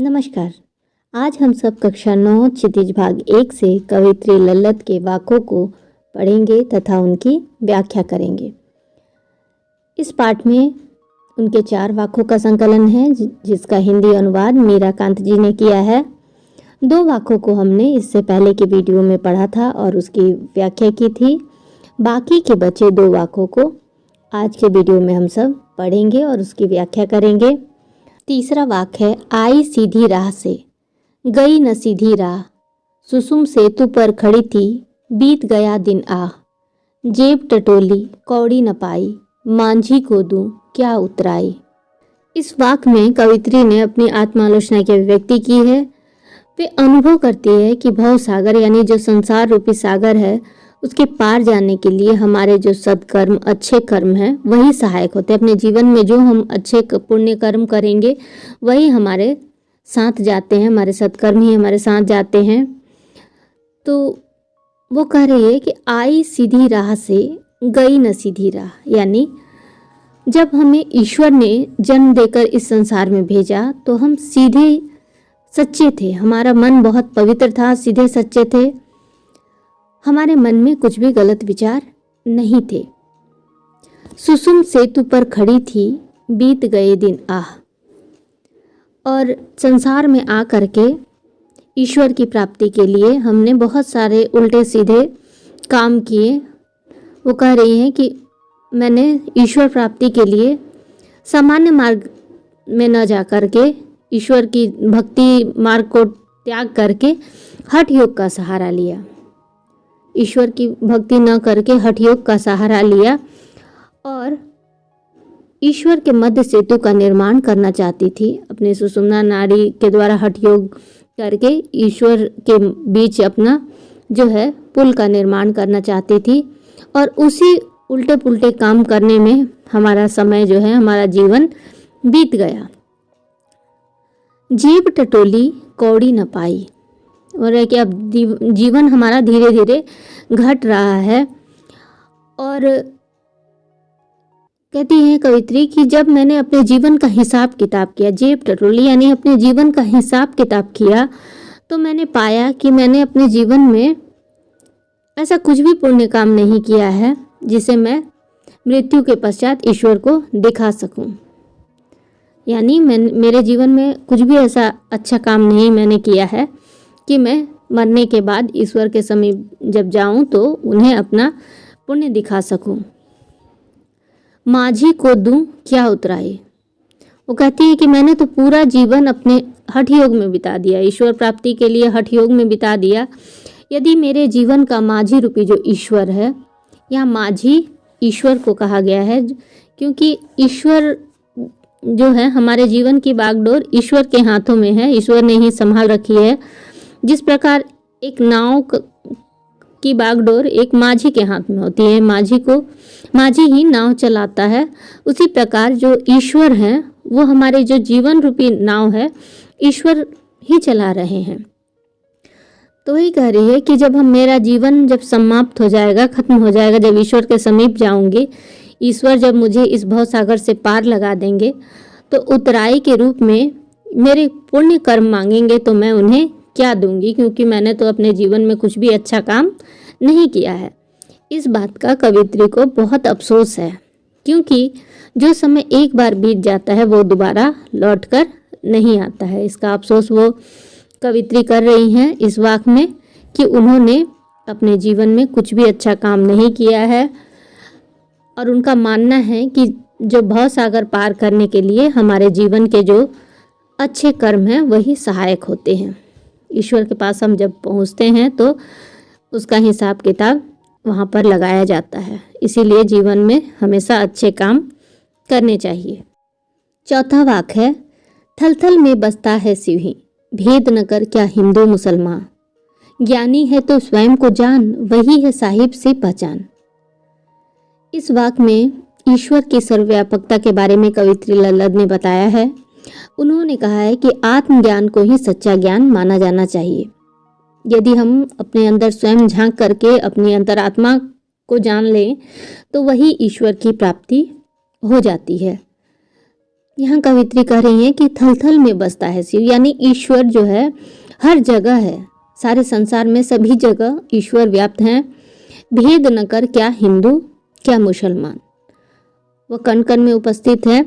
नमस्कार। आज हम सब कक्षा 9 क्षितिज भाग 1 से कवित्री लल्लत के वाक्यों को पढ़ेंगे तथा उनकी व्याख्या करेंगे। इस पाठ में उनके 4 वाक्यों का संकलन है जिसका हिंदी अनुवाद मीराकांत जी ने किया है। 2 वाक्यों को हमने इससे पहले की वीडियो में पढ़ा था और उसकी व्याख्या की थी। बाकी के बचे 2 वाक्यों को आज के वीडियो में हम सब पढ़ेंगे और उसकी व्याख्या करेंगे। तीसरा वाक्य है, आई सीधी राह से गई न सीधी राह, सुसुम सेतु पर खड़ी थी बीत गया दिन आह, जेब टटोली कौड़ी न पाई, मांझी को दूं क्या उतराई। इस वाक्य में कवित्री ने अपनी आत्मालोचना की अभिव्यक्ति की है। वे अनुभव करती है कि भव सागर यानी जो संसार रूपी सागर है उसके पार जाने के लिए हमारे जो सत्कर्म अच्छे कर्म हैं वही सहायक होते हैं। अपने जीवन में जो हम अच्छे पुण्य कर्म करेंगे वही हमारे साथ जाते हैं, हमारे सत्कर्म ही हमारे साथ जाते हैं। तो वो कह रही है कि आई सीधी राह से गई न सीधी राह, यानी जब हमें ईश्वर ने जन्म देकर इस संसार में भेजा तो हम सीधे सच्चे थे, हमारा मन बहुत पवित्र था, सीधे सच्चे थे, हमारे मन में कुछ भी गलत विचार नहीं थे। सुसुम सेतु पर खड़ी थी बीत गए दिन आह, और संसार में आ करके ईश्वर की प्राप्ति के लिए हमने बहुत सारे उल्टे सीधे काम किए। वो कह रही हैं कि मैंने ईश्वर प्राप्ति के लिए सामान्य मार्ग में न जा करके ईश्वर की भक्ति मार्ग को त्याग करके हठ योग का सहारा लिया, ईश्वर की भक्ति न करके हठ योग का सहारा लिया और ईश्वर के मध्य सेतु का निर्माण करना चाहती थी। अपने सुषुम्ना नाड़ी के द्वारा हठ योग करके ईश्वर के बीच अपना जो है पुल का निर्माण करना चाहती थी और उसी उल्टे पुल्टे काम करने में हमारा समय जो है, हमारा जीवन बीत गया। जेब टटोली कौड़ी न पाई, और है कि अब जीवन हमारा धीरे धीरे घट रहा है। और कहती है कवित्री कि जब मैंने अपने जीवन का हिसाब किताब किया, जेब टटोली यानी अपने जीवन का हिसाब किताब किया, तो मैंने पाया कि मैंने अपने जीवन में ऐसा कुछ भी पुण्य काम नहीं किया है जिसे मैं मृत्यु के पश्चात ईश्वर को दिखा सकूं। यानी मेरे जीवन में कुछ भी ऐसा अच्छा काम नहीं मैंने किया है कि मैं मरने के बाद ईश्वर के समीप जब जाऊं तो उन्हें अपना पुण्य दिखा सकूं। मांझी को दूं क्या उतराई, वो कहती है कि मैंने तो पूरा जीवन अपने हठ योग में बिता दिया, ईश्वर प्राप्ति के लिए हठ योग में बिता दिया। यदि मेरे जीवन का मांझी रूपी जो ईश्वर है, यहाँ मांझी ईश्वर को कहा गया है क्योंकि ईश्वर जो है हमारे जीवन की बागडोर ईश्वर के हाथों में है, ईश्वर ने ही संभाल रखी है। जिस प्रकार एक नाव की बागडोर एक माझी के हाथ में होती है, माझी ही नाव चलाता है, उसी प्रकार जो ईश्वर हैं वो हमारे जो जीवन रूपी नाव है ईश्वर ही चला रहे हैं। तो वही कह रही है कि जब मेरा जीवन जब समाप्त हो जाएगा, खत्म हो जाएगा, जब ईश्वर के समीप जाऊंगी, ईश्वर जब मुझे इस भव सागर से पार लगा देंगे तो उतराई के रूप में मेरे पुण्य कर्म मांगेंगे तो मैं उन्हें क्या दूंगी, क्योंकि मैंने तो अपने जीवन में कुछ भी अच्छा काम नहीं किया है। इस बात का कवित्री को बहुत अफसोस है क्योंकि जो समय एक बार बीत जाता है वो दोबारा लौटकर नहीं आता है। इसका अफसोस वो कवित्री कर रही हैं इस वाक्य में कि उन्होंने अपने जीवन में कुछ भी अच्छा काम नहीं किया है और उनका मानना है कि जो भव सागर पार करने के लिए हमारे जीवन के जो अच्छे कर्म हैं वही सहायक होते हैं। ईश्वर के पास हम जब पहुंचते हैं तो उसका हिसाब किताब वहाँ पर लगाया जाता है, इसीलिए जीवन में हमेशा अच्छे काम करने चाहिए। चौथा वाक्य है, थल थल में बसता है सिवही, भेद न कर क्या हिंदू मुसलमान, ज्ञानी है तो स्वयं को जान, वही है साहिब से पहचान। इस वाक्य में ईश्वर की सर्वव्यापकता के बारे में कवित्री लल्लत ने बताया है। उन्होंने कहा है कि आत्मज्ञान को ही सच्चा ज्ञान माना जाना चाहिए। यदि हम अपने अंदर स्वयं झांक करके अपनी अंतरात्मा को जान लें तो वही ईश्वर की प्राप्ति हो जाती है। यहाँ कवित्री कह रही हैं कि थल थल में बसता है शिव, यानी ईश्वर जो है हर जगह है, सारे संसार में सभी जगह ईश्वर व्याप्त हैं। भेद न कर क्या हिंदू क्या मुसलमान, वो कण कण में उपस्थित है।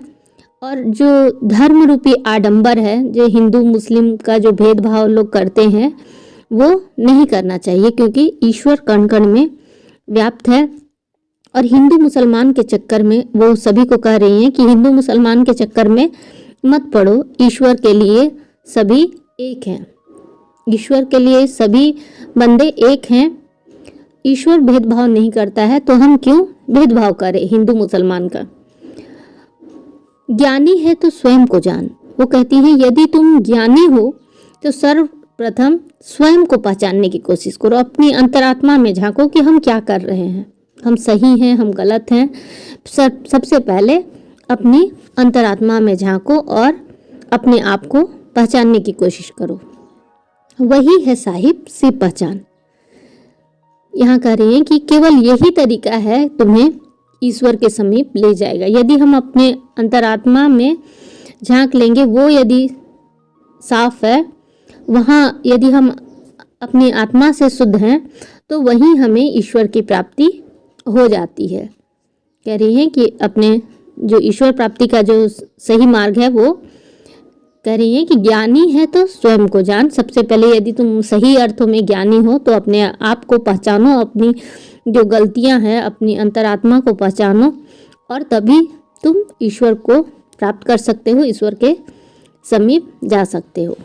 और जो धर्म रूपी आडंबर है, जो हिंदू मुस्लिम का जो भेदभाव लोग करते हैं, वो नहीं करना चाहिए, क्योंकि ईश्वर कण कण में व्याप्त है। और हिंदू मुसलमान के चक्कर में वो सभी को कह रही हैं कि हिंदू मुसलमान के चक्कर में मत पड़ो, ईश्वर के लिए सभी एक हैं, ईश्वर के लिए सभी बंदे एक हैं। ईश्वर भेदभाव नहीं करता है, तो हम क्यों भेदभाव करें हिंदू मुसलमान का। ज्ञानी है तो स्वयं को जान, वो कहती हैं यदि तुम ज्ञानी हो तो सर्वप्रथम स्वयं को पहचानने की कोशिश करो, अपनी अंतरात्मा में झांको कि हम क्या कर रहे हैं, हम सही हैं, हम गलत हैं। सबसे पहले अपनी अंतरात्मा में झांको और अपने आप को पहचानने की कोशिश करो, वही है साहिब शिव पहचान। यहाँ कह रही हैं कि केवल यही तरीका है तुम्हें ईश्वर के समीप ले जाएगा। यदि हम अपने अंतरात्मा में झांक लेंगे, वो यदि साफ है, वहाँ यदि हम अपनी आत्मा से शुद्ध हैं, तो वहीं हमें ईश्वर की प्राप्ति हो जाती है। कह रही हैं कि अपने जो ईश्वर प्राप्ति का जो सही मार्ग है, वो कह रही हैं कि ज्ञानी है तो स्वयं को जान। सबसे पहले यदि तुम सही अर्थों में ज्ञानी हो तो अपने आप को पहचानो, अपनी जो गलतियां हैं, अपनी अंतरात्मा को पहचानो, और तभी तुम ईश्वर को प्राप्त कर सकते हो, ईश्वर के समीप जा सकते हो।